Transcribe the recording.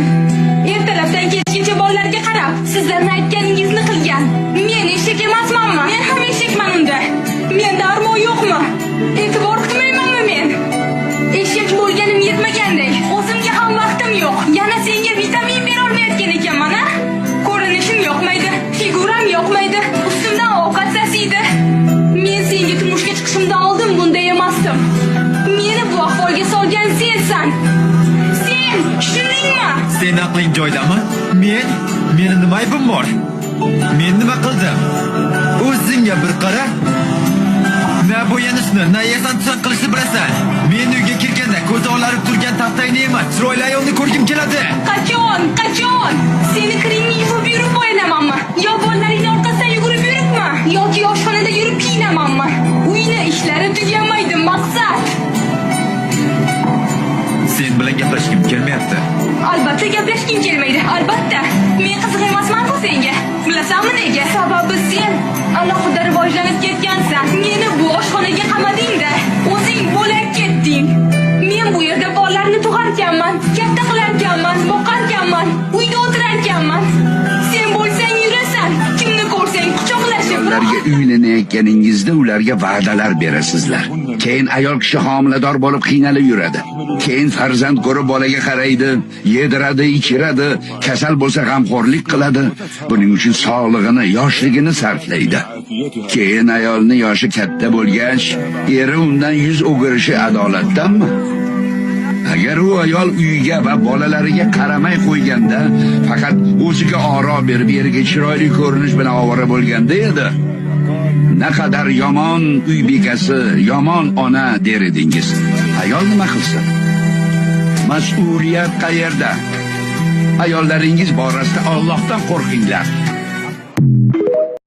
men ertalabdan kechgacha bolalarga qarab, sizlarning aytganingizni qilgan. Men eshak emasmanmi? Men ham eshakman unda. Menda armoq yo'qmi? E'tibor qilmaymanmi men? Eshak bo'lganim yetmagandek, o'zimga ham vaqtim yo'q. Yana senga vitamin bera olmayotgan ekanman, ha? Ko'rinishim yoqmaydi, figuram yoqmaydi, ustimdan ovqat sasiydi. Men senga turmushga chiqishimdan oldin bunday emasdim. Meni bu ahvolga solgan sensan. Sen, tushundingmi? Sen aqling joydami? Meni nima aybim bor? Men nima qildim? O'zingga bir qara. Na bo'yanishni, na yasantusan qilishni bilasan. Men uyga kirganda ko'zi olarib turgan taftayni emas, chiroyli ayolni ko'rgim keladi. Qachon? Seni kiringni yuvib yurib bo'yanamanmi? Yo bolalaringning orqasidan yugurib yuribmi? Yoki oshxonada yurib kiyinamanmi? Uyni ishlari tugamaydi, maqsad. Sen bilan gaplashgim kelmayapti. Albatta gaplashgim kelmaydi, albatta. Men qiziq emasman-ku senga. Bilasanmi nega? Sababi sen alohida rivojlanib ketgansan. Meni bu oshxonaga qamading-da. O'zing bo'lak ketding. Men bu yerda bolalarni tug'arkanman, katta qilarkanman, boqarkanman, uyda o'tirarkanman. Sen bo'lsang yurasan, kimni ko'rsang quchoqlashib. Ularga uylanayotganingizda ularga va'dalar berasizlar. Keyin ayol kishi homilador bo'lib qiynalib yuradi. Keyin farzand ko'rib bolaga qaraydi, yediradi, ichiradi, kasal bo'lsa g'amxo'rlik qiladi. Buning uchun sog'lig'ini, yoshligini sarflaydi. Keyin ayolni yoshi katta bo'lgach, eri undan yuz o'girishi adolatdanmi? Agar u ayol uyiga va bolalariga qaramay qo'yganda, faqat o'ziga oro berib, eriga chiroyli ko'rinish bilan ovora bo'lganda edi, naqadar yomon uy bekasi, yomon ona der edingiz. Ayol nima qilsin? Mas'uliyat qayerda? Ayollaringiz borasida Allohdan qo'rqinglar.